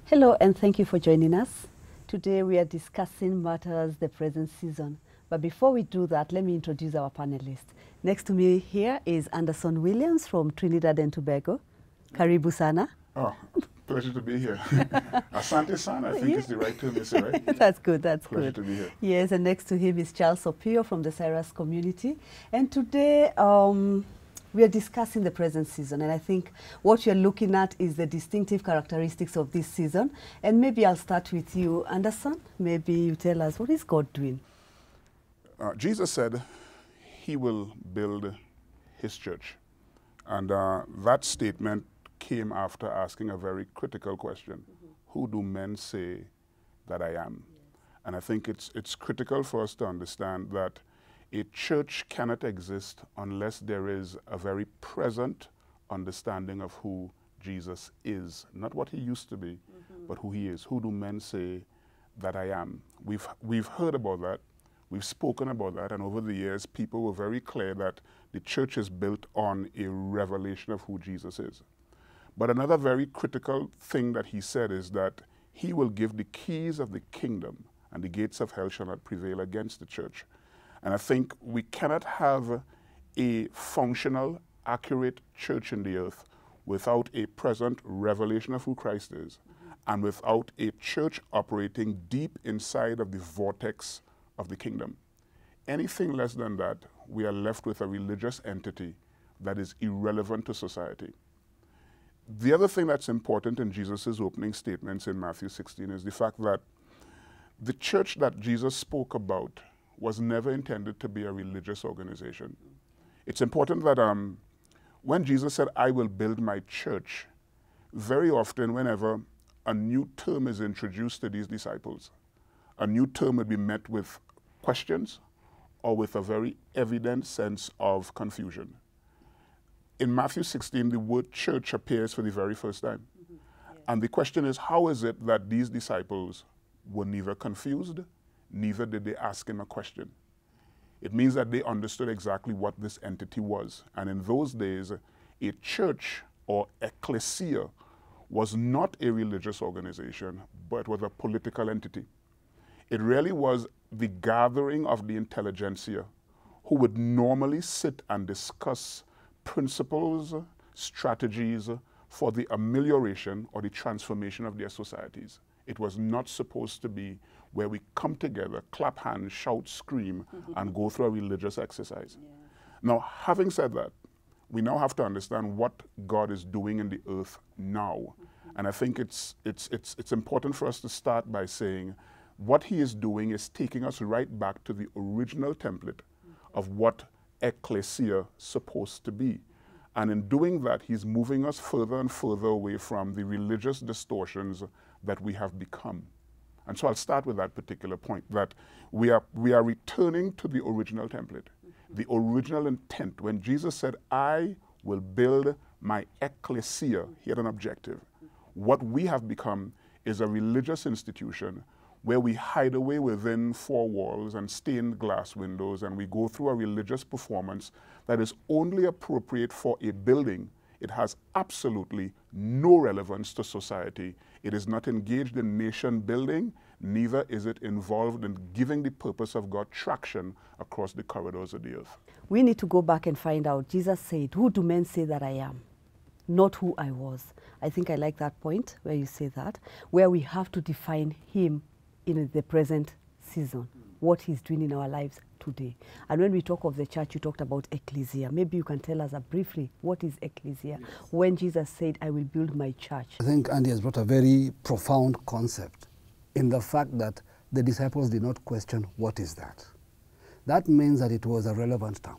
Hello, and thank you for joining us. Today we are discussing matters the present season. But before we do that, let me introduce our panelists. Next to me here is Anderson Williams from Trinidad and Tobago. Karibu sana. Oh, pleasure to be here. Asante sana, I think is the right term to say, right? That's good, that's Pleasure good. to be here. Yes, and next to him is Charles Opio from the Cyrus community. And today we are discussing the present season, and I think what you're looking at is the distinctive characteristics of this season. And maybe I'll start with you, Anderson. Maybe you tell us, what is God doing? Jesus said he will build his church. And that statement came after asking a very critical question. Who do men say that I am? And I think it's critical for us to understand that a church cannot exist unless there is a very present understanding of who Jesus is. Not what he used to be, but who he is. Who do men say that I am? We've heard about that. We've spoken about that. And over the years, people were very clear that the church is built on a revelation of who Jesus is. But another very critical thing that he said is that he will give the keys of the kingdom, and the gates of hell shall not prevail against the church. And I think we cannot have a functional, accurate church in the earth without a present revelation of who Christ is, and without a church operating deep inside of the vortex of the kingdom. Anything less than that, we are left with a religious entity that is irrelevant to society. The other thing that's important in Jesus' opening statements in Matthew 16 is the fact that the church that Jesus spoke about was never intended to be a religious organization. It's important that when Jesus said, I will build my church, very often whenever a new term is introduced to these disciples, a new term would be met with questions or with a very evident sense of confusion. In Matthew 16, the word church appears for the very first time. And the question is, how is it that these disciples were neither confused, neither did they ask him a question? It means that they understood exactly what this entity was. And in those days, a church or Eklessia was not a religious organization, but was a political entity. It really was the gathering of the intelligentsia who would normally sit and discuss principles, strategies for the amelioration or the transformation of their societies. It was not supposed to be where we come together, clap hands, shout, scream, and go through a religious exercise. Now, having said that, we now have to understand what God is doing in the earth now. And I think it's important for us to start by saying what he is doing is taking us right back to the original template of what Eklessia supposed to be. And in doing that, he's moving us further and further away from the religious distortions that we have become. And so I'll start with that particular point, that we are returning to the original template, the original intent. When Jesus said, I will build my Eklessia, he had an objective. What we have become is a religious institution where we hide away within four walls and stained glass windows, and we go through a religious performance that is only appropriate for a building. It has absolutely no relevance to society. It is not engaged in nation building, neither is it involved in giving the purpose of God traction across the corridors of the earth. We need to go back and find out. Jesus said, who do men say that I am? Not who I was. I think I like that point where you say that, where we have to define him in the present season, what he's doing in our lives today. And when we talk of the church, you talked about Eklessia. Maybe you can tell us briefly, what is Eklessia? When Jesus said, I will build my church. I think Andy has brought a very profound concept in the fact that the disciples did not question what is that. That means that it was a relevant term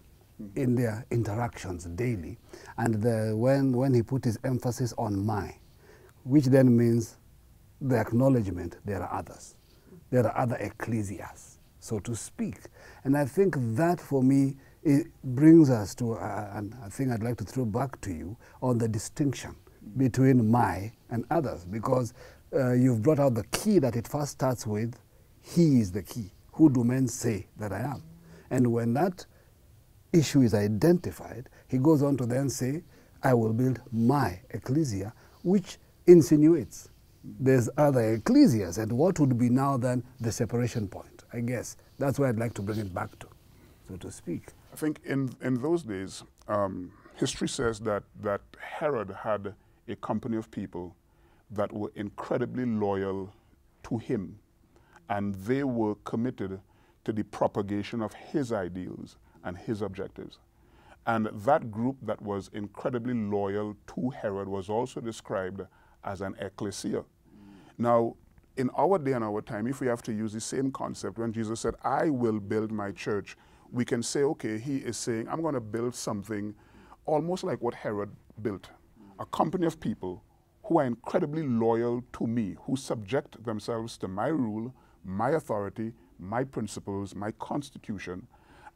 in their interactions daily. And when he put his emphasis on my, which then means the acknowledgement there are others. There are other ecclesias, so to speak. And I think that, for me, it brings us to a thing I'd like to throw back to you on the distinction between my and others, because you've brought out the key that it first starts with, he is the key. Who do men say that I am? And when that issue is identified, he goes on to then say, I will build my ecclesia, which insinuates there's other ecclesias, and what would be now then the separation point? I guess that's where I'd like to bring it back to, so to speak. I think in those days, history says that Herod had a company of people that were incredibly loyal to him, and they were committed to the propagation of his ideals and his objectives. And that group that was incredibly loyal to Herod was also described as an Eklessia. Now, in our day and our time, if we have to use the same concept, when Jesus said, I will build my church, we can say, okay, he is saying, I'm going to build something almost like what Herod built, a company of people who are incredibly loyal to me, who subject themselves to my rule, my authority, my principles, my constitution,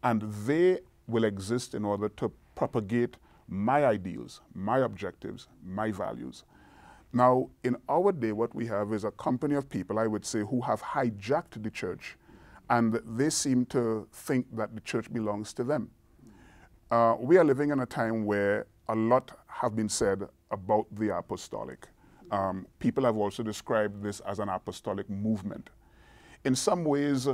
and they will exist in order to propagate my ideals, my objectives, my values. Now, in our day, what we have is a company of people, I would say, who have hijacked the church, and they seem to think that the church belongs to them. We are living in a time where a lot have been said about the apostolic. People have also described this as an apostolic movement. In some ways,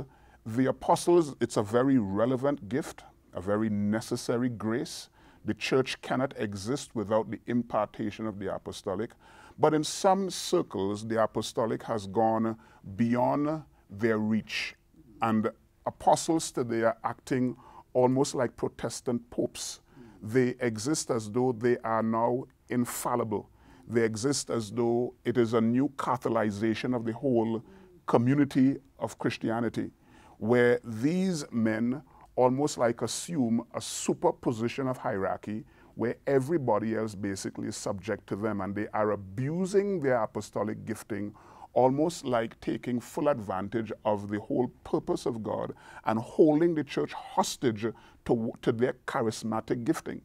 the apostles, it's a very relevant gift, a very necessary grace. The church cannot exist without the impartation of the apostolic. But in some circles, the apostolic has gone beyond their reach. And apostles today are acting almost like Protestant popes. They exist as though they are now infallible. They exist as though it is a new Catholicization of the whole community of Christianity, where these men almost like assume a superposition of hierarchy where everybody else basically is subject to them, and they are abusing their apostolic gifting, almost like taking full advantage of the whole purpose of God and holding the church hostage to their charismatic gifting.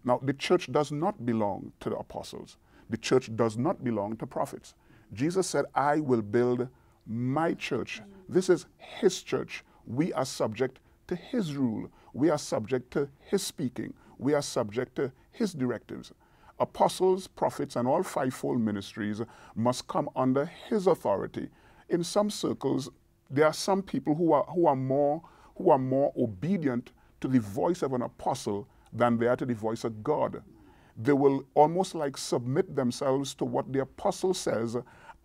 Now, the church does not belong to the apostles. The church does not belong to prophets. Jesus said, I will build my church. This is his church. We are subject to his rule. We are subject to his speaking. We are subject to his directives. Apostles, prophets, and all fivefold ministries must come under his authority. In some circles, there are some people who are more obedient to the voice of an apostle than they are to the voice of God. They will almost like submit themselves to what the apostle says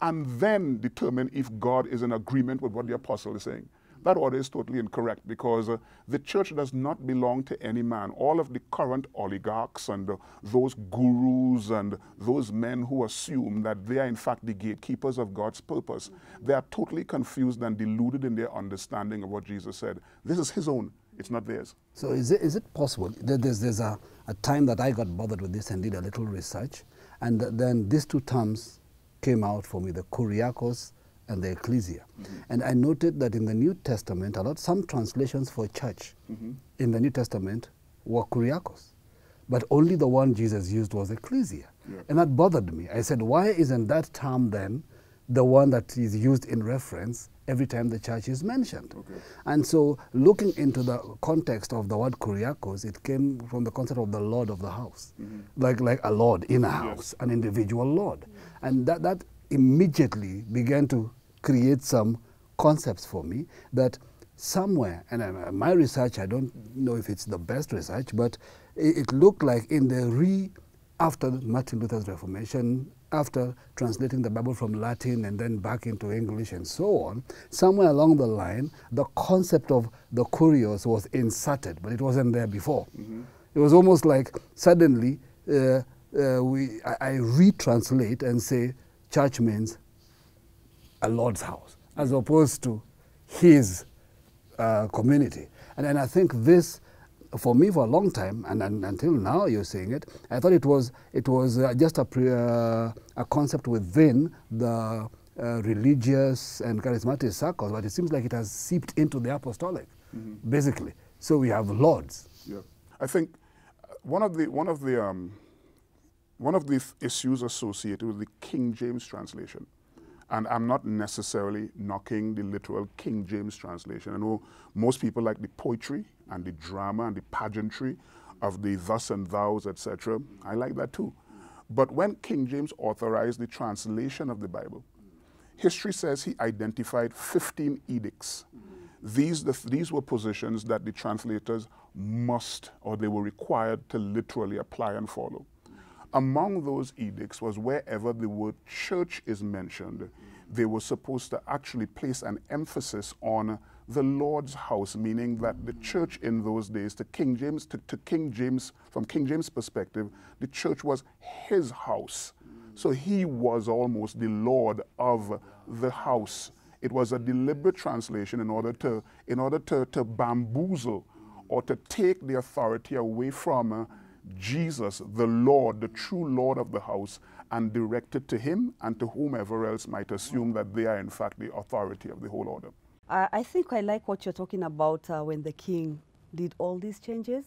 and then determine if God is in agreement with what the apostle is saying. That order is totally incorrect, because the church does not belong to any man. All of the current oligarchs and those gurus and those men who assume that they are in fact the gatekeepers of God's purpose, they are totally confused and deluded in their understanding of what Jesus said. This is his own. It's not theirs. So is it possible that there's a time that I got bothered with this and did a little research, and then these two terms came out for me, the kuriakos and the ecclesia. And I noted that in the New Testament, some translations for church in the New Testament were kuriakos, but only the one Jesus used was ecclesia. And that bothered me. I said, why isn't that term then the one that is used in reference every time the church is mentioned? And so looking into the context of the word kuriakos, it came from the concept of the lord of the house, like a lord in a house, an individual lord. And that immediately began to create some concepts for me that somewhere, and my research, I don't know if it's the best research, but it looked like after Martin Luther's Reformation, after translating the Bible from Latin and then back into English and so on, somewhere along the line, the concept of the kurios was inserted, but it wasn't there before. It was almost like suddenly I retranslate and say church means a Lord's house, as opposed to his community. And then I think this, for me, for a long time, and until now you're saying it, I thought it was just a concept within the religious and charismatic circles, but it seems like it has seeped into the apostolic, basically. So we have lords. Yeah, I think one of the issues associated with the King James translation, and I'm not necessarily knocking the literal King James translation. I know most people like the poetry and the drama and the pageantry of the thus and thous, etc. I like that too. But when King James authorized the translation of the Bible, History says he identified 15 edicts. These were positions that the translators must, or they were required to literally apply and follow. Among those edicts was wherever the word church is mentioned, they were supposed to actually place an emphasis on the Lord's house, meaning that the church in those days, from King James' perspective, the church was his house. So he was almost the Lord of the house. It was a deliberate translation in order to bamboozle or to take the authority away from Jesus, the Lord, the true Lord of the house, and direct it to him and to whomever else might assume that they are in fact the authority of the whole order. I think I like what you're talking about when the king did all these changes.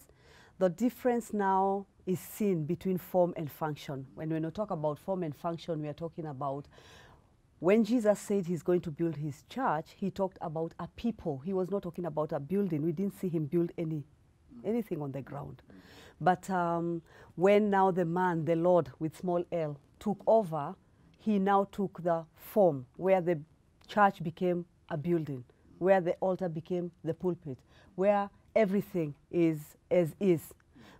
The difference now is seen between form and function. When we talk about form and function, we are talking about when Jesus said he's going to build his church, he talked about a people. He was not talking about a building. We didn't see him build anything on the ground. But when now the man, the Lord with small l, took over, he now took the form where the church became a building, where the altar became the pulpit, where everything is as is.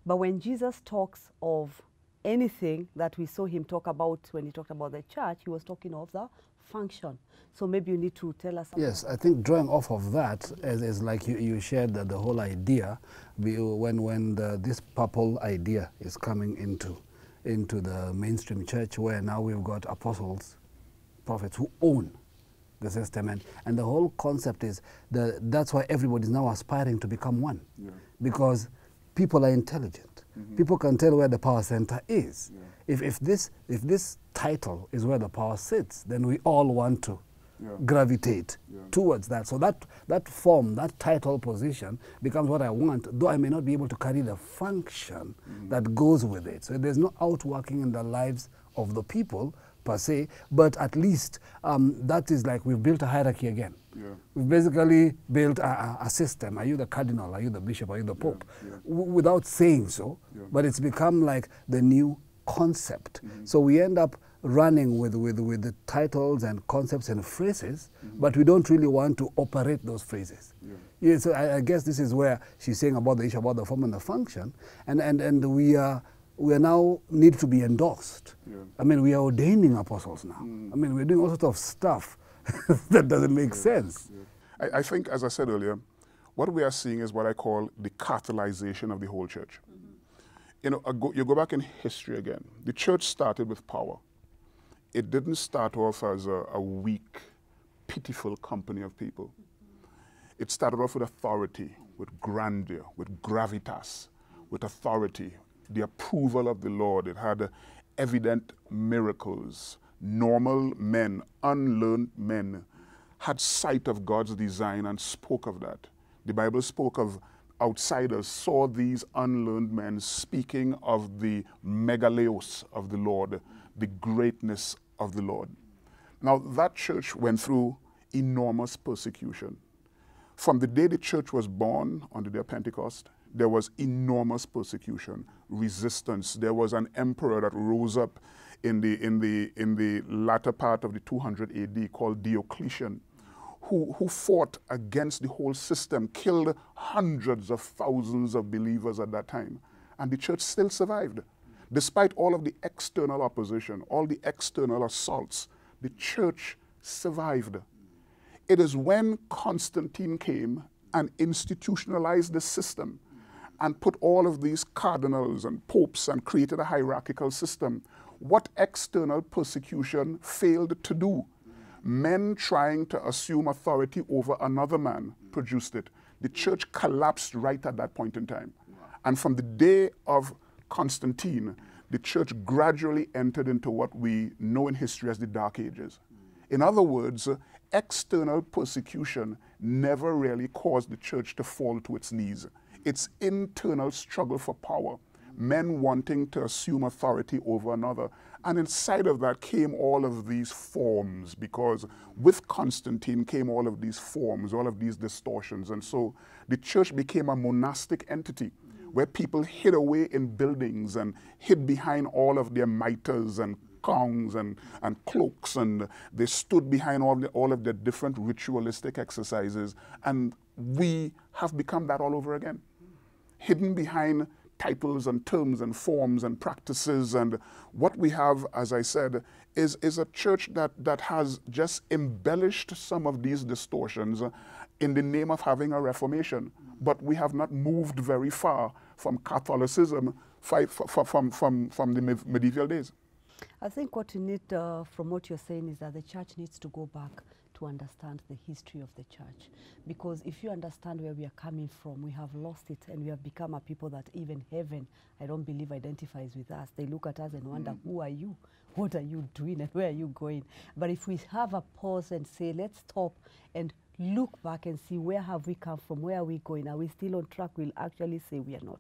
But when Jesus talks of anything that we saw him talk about when he talked about the church, he was talking of the function. So maybe you need to tell us. Yes, I think drawing off of that, as like you shared the whole idea, when this papal idea is coming into the mainstream church, where now we've got apostles, prophets who own the system, and the whole concept is that's why everybody's now aspiring to become one, because people are intelligent. People can tell where the power center is. If this title is where the power sits, then we all want to gravitate towards that. So that form, that title position becomes what I want, though I may not be able to carry the function that goes with it. So there's no outworking in the lives of the people per se, but at least that is like we've built a hierarchy again. We've basically built a system. Are you the cardinal? Are you the bishop? Are you the pope? Without saying so, but it's become like the new concept. So we end up running with the titles and concepts and phrases, but we don't really want to operate those phrases. So I guess this is where she's saying about the issue about the form and the function, and we are now need to be endorsed. I mean, we are ordaining apostles now. I mean, we're doing all sorts of stuff that doesn't make sense. I think, as I said earlier, what we are seeing is what I call the Catholization of the whole church. You know, you go back in history again. The church started with power. It didn't start off as a weak, pitiful company of people. It started off with authority, with grandeur, with gravitas, with authority, the approval of the Lord. It had evident miracles. Normal men, unlearned men, had sight of God's design and spoke of that. The Bible spoke of outsiders, saw these unlearned men speaking of the megaleos of the Lord, the greatness of the Lord. Now, that church went through enormous persecution. From the day the church was born on the day of Pentecost, there was enormous persecution, resistance. There was an emperor that rose up in the latter part of the 200 AD called Eklessia, who fought against the whole system, killed hundreds of thousands of believers at that time. And the church still survived. Despite all of the external opposition, all the external assaults, the church survived. It is when Constantine came and institutionalized the system and put all of these cardinals and popes and created a hierarchical system, what external persecution failed to do. Men trying to assume authority over another man produced it. The church collapsed right at that point in time. And from the day of Constantine, the church gradually entered into what we know in history as the Dark Ages. In other words, external persecution never really caused the church to fall to its knees. It's internal struggle for power, men wanting to assume authority over another. And inside of that came all of these forms, because with Constantine came all of these forms, all of these distortions. And so the church became a monastic entity where people hid away in buildings and hid behind all of their mitres and gowns and cloaks, and they stood behind all of the different ritualistic exercises, and we have become that all over again. Hidden behind titles and terms and forms and practices, and what we have, as I said, is a church that has just embellished some of these distortions in the name of having a reformation. But we have not moved very far from Catholicism from the medieval days. I think what you need from what you're saying is that the church needs to go back to understand the history of the church. Because if you understand where we are coming from, we have lost it, and we have become a people that even heaven, I don't believe, identifies with us. They look at us and wonder, who are you? What are you doing and where are you going? But if we have a pause and say, let's stop and look back and see, where have we come from? Where are we going? Are we still on track? We'll actually say we are not.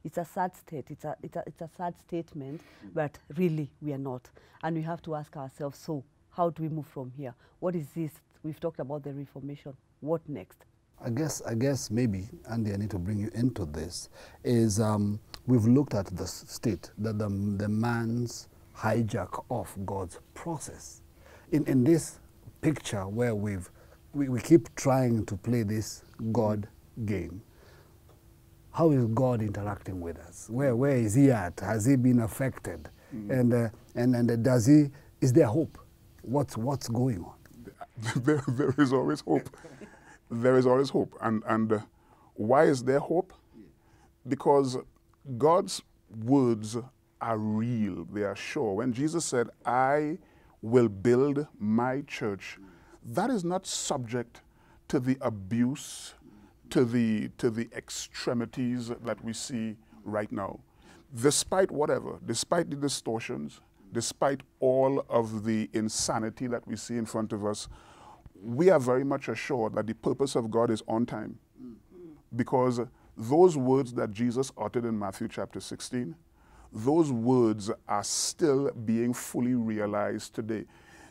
It's a sad state. It's a sad statement, but really we are not. And we have to ask ourselves, so how do we move from here? What is this? We've talked about the Reformation. What next? I guess maybe, Andy, I need to bring you into this, is we've looked at the state, the man's hijack of God's process. In this picture where we keep trying to play this God game, how is God interacting with us? Where is he at? Has he been affected? And is there hope? What's going on? There is always hope. There is always hope. And why is there hope? Because God's words are real. They are sure. When Jesus said, I will build my church, that is not subject to the abuse, to the extremities that we see right now. Despite whatever, despite the distortions, despite all of the insanity that we see in front of us, we are very much assured that the purpose of God is on time. Because those words that Jesus uttered in Matthew chapter 16, those words are still being fully realized today.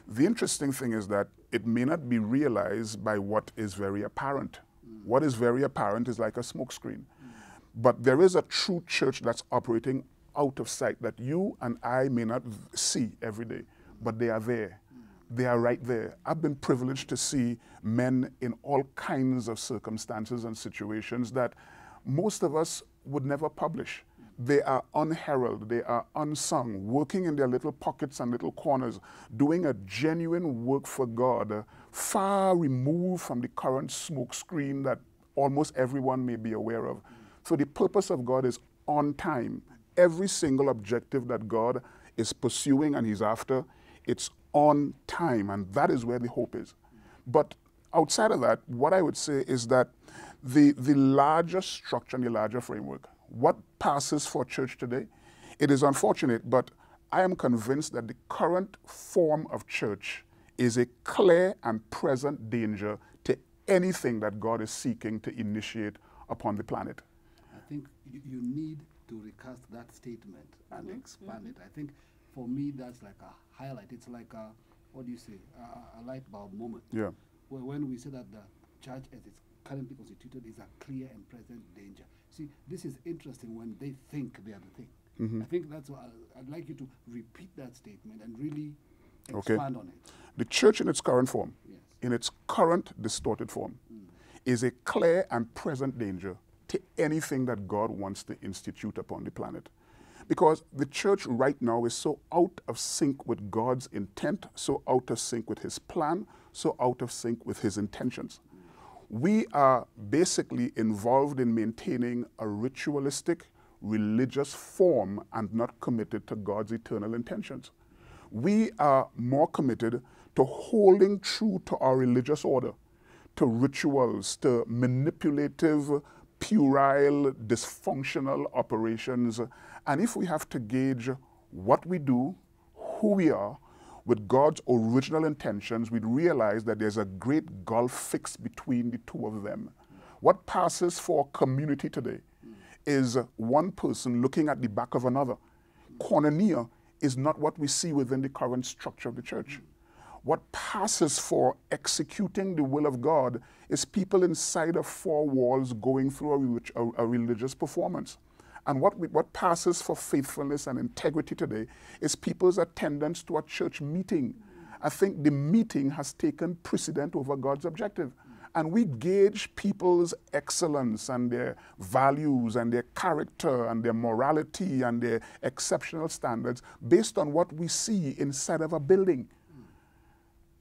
The interesting thing is that it may not be realized by what is very apparent. What is very apparent is like a smokescreen. But there is a true church that's operating out of sight that you and I may not see every day, but they are there. They are right there. I've been privileged to see men in all kinds of circumstances and situations that most of us would never publish. They are unheralded, they are unsung, working in their little pockets and little corners, doing a genuine work for God, far removed from the current smoke screen that almost everyone may be aware of. So the purpose of God is on time. Every single objective that God is pursuing and he's after, it's on time, and that is where the hope is. But outside of that, what I would say is that the larger structure and the larger framework, what passes for church today, it is unfortunate, but I am convinced that the current form of church is a clear and present danger to anything that God is seeking to initiate upon the planet. I think you need to recast that statement and expand it. I think for me that's like a highlight. It's like a, what do you say, a light bulb moment. Yeah. Where when we say that the church as it's currently constituted is a clear and present danger. See, this is interesting when they think they are the thing. I think that's what I'd like you to repeat that statement and really expand on it. The church in its current form, Yes. in its current distorted form, is a clear and present danger to anything that God wants to institute upon the planet. Because the church right now is so out of sync with God's intent, so out of sync with his plan, so out of sync with his intentions. We are basically involved in maintaining a ritualistic, religious form and not committed to God's eternal intentions. We are more committed to holding true to our religious order, to rituals, to manipulative, puerile, dysfunctional operations. And if we have to gauge what we do, who we are, with God's original intentions, we'd realize that there's a great gulf fixed between the two of them. What passes for community today is one person looking at the back of another. Koinonia is not what we see within the current structure of the church. What passes for executing the will of God is people inside of four walls going through a religious performance. And what passes for faithfulness and integrity today is people's attendance to a church meeting. I think the meeting has taken precedent over God's objective. And we gauge people's excellence and their values and their character and their morality and their exceptional standards based on what we see inside of a building.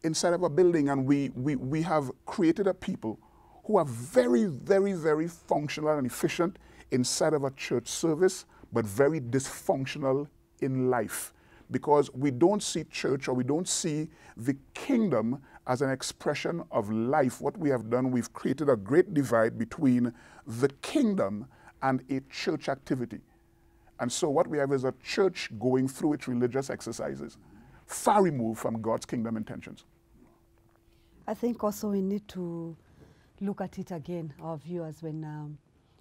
Inside of a building, and we have created a people who are very, very, very functional and efficient inside of a church service, but very dysfunctional in life, because we don't see church, or we don't see the kingdom as an expression of life. What we have done, we've created a great divide between the kingdom and a church activity. And so what we have is a church going through its religious exercises, far removed from God's kingdom intentions. I think also we need to look at it again, our viewers, when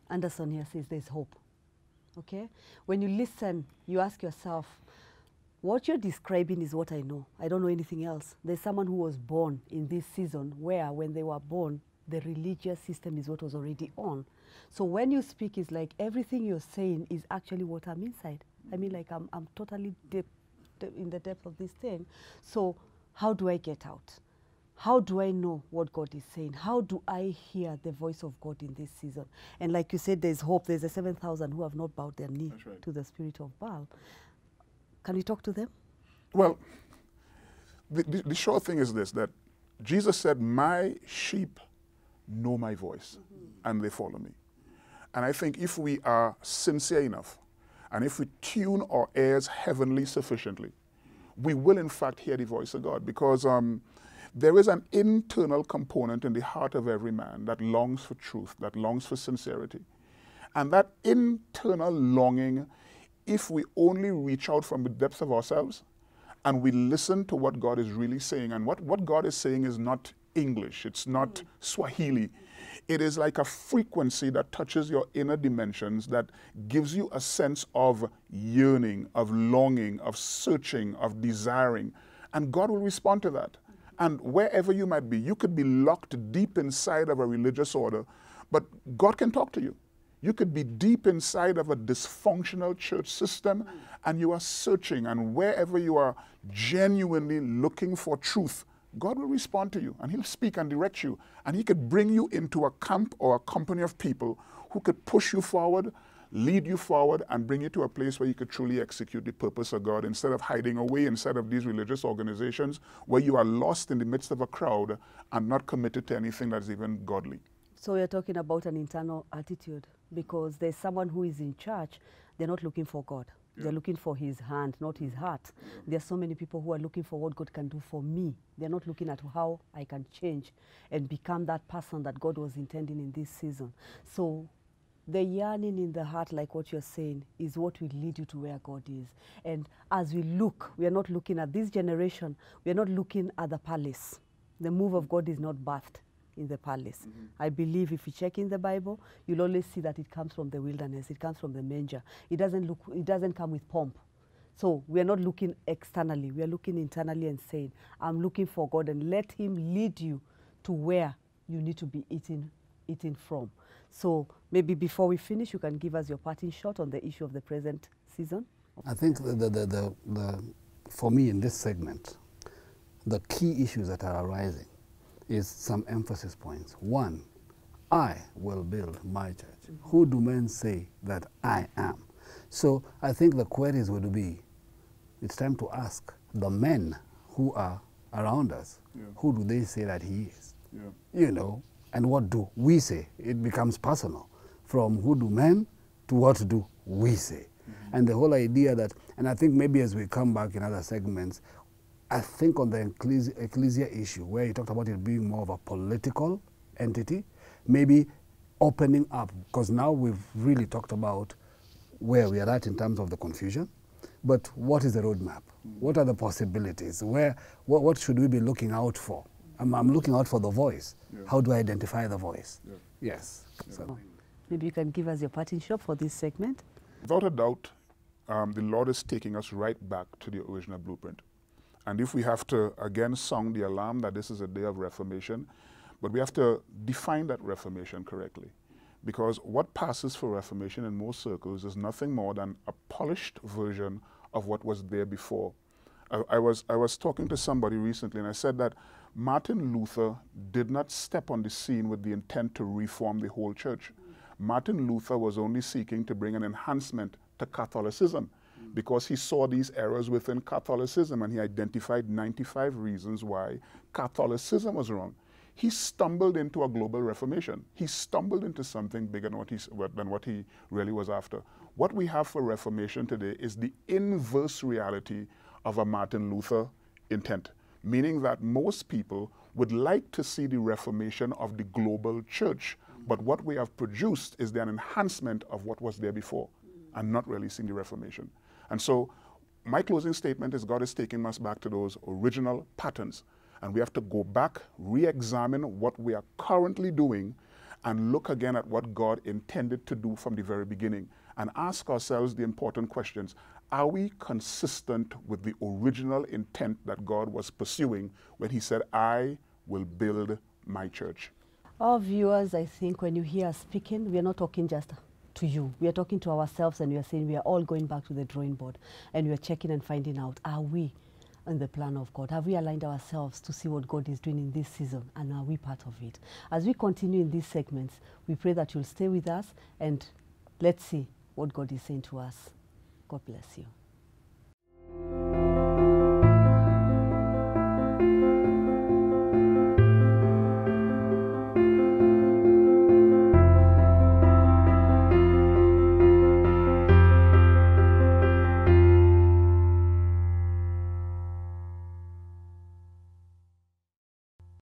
Anderson here says there's hope. Okay? When you listen, you ask yourself, what you're describing is what I know. I don't know anything else. There's someone who was born in this season where, when they were born, the religious system is what was already on. So when you speak, it's like everything you're saying is actually what I'm inside. I mean, like I'm totally in the depth of this thing. So how do I get out? How do I know what God is saying? How do I hear the voice of God in this season? And like you said, there's hope. There's the 7,000 who have not bowed their knee to the spirit of Baal. Can we talk to them? Well, the short thing is this, that Jesus said, my sheep know my voice, and they follow me. And I think if we are sincere enough, and if we tune our ears heavenly sufficiently, we will in fact hear the voice of God, because there is an internal component in the heart of every man that longs for truth, that longs for sincerity. And that internal longing, if we only reach out from the depths of ourselves and we listen to what God is really saying, and what God is saying is not English, it's not Swahili. It is like a frequency that touches your inner dimensions, that gives you a sense of yearning, of longing, of searching, of desiring. And God will respond to that. And wherever you might be, you could be locked deep inside of a religious order, but God can talk to you. You could be deep inside of a dysfunctional church system, and you are searching, and wherever you are genuinely looking for truth, God will respond to you, and he'll speak and direct you, and he could bring you into a camp or a company of people who could push you forward, lead you forward, and bring you to a place where you could truly execute the purpose of God, instead of hiding away inside of these religious organizations where you are lost in the midst of a crowd and not committed to anything that's even godly. So you're talking about an internal attitude, because there's someone who is in church, they're not looking for God. They're looking for his hand, not his heart. There are so many people who are looking for what God can do for me. They're not looking at how I can change and become that person that God was intending in this season. So the yearning in the heart, like what you're saying, is what will lead you to where God is. And as we look, we are not looking at this generation, we are not looking at the palace. The move of God is not birthed in the palace. I believe if you check in the Bible, you'll always see that it comes from the wilderness, it comes from the manger. It doesn't come with pomp. So we are not looking externally, we are looking internally and saying, I'm looking for God, and let him lead you to where you need to be eating from. So maybe before we finish, you can give us your parting shot on the issue of the present season. I think for me in this segment, the key issues that are arising is some emphasis points. One, I will build my church. Who do men say that I am? So I think the queries would be, it's time to ask the men who are around us, who do they say that he is? You know, and what do we say? It becomes personal. From who do men to what do we say? And the whole idea that, and I think maybe as we come back in other segments, I think on the Eklessia issue, where you talked about it being more of a political entity, maybe opening up, because now we've really talked about where we are at in terms of the confusion, but what is the roadmap? What are the possibilities? What should we be looking out for? I'm looking out for the voice. How do I identify the voice? Yes. So. Maybe you can give us your parting shot for this segment. Without a doubt, the Lord is taking us right back to the original blueprint. And if we have to, again, sound the alarm that this is a day of reformation, but we have to define that reformation correctly. Because what passes for Reformation in most circles is nothing more than a polished version of what was there before. I was talking to somebody recently, and I said that Martin Luther did not step on the scene with the intent to reform the whole church. Martin Luther was only seeking to bring an enhancement to Catholicism because he saw these errors within Catholicism, and he identified 95 reasons why Catholicism was wrong. He stumbled into a global reformation. He stumbled into something bigger than what he really was after. What we have for Reformation today is the inverse reality of a Martin Luther intent, meaning that most people would like to see the reformation of the global church, but what we have produced is an enhancement of what was there before, and not really seeing the reformation. And so my closing statement is God is taking us back to those original patterns, and we have to go back, re-examine what we are currently doing, and look again at what God intended to do from the very beginning, and ask ourselves the important questions. Are we consistent with the original intent that God was pursuing when he said, I will build my church? Our viewers, I think when you hear us speaking, we are not talking just to you. We are talking to ourselves, and we are saying we are all going back to the drawing board, and we are checking and finding out, are we in the plan of God? Have we aligned ourselves to see what God is doing in this season, and are we part of it? As we continue in these segments, we pray that you'll stay with us, and let's see what God is saying to us. God bless you.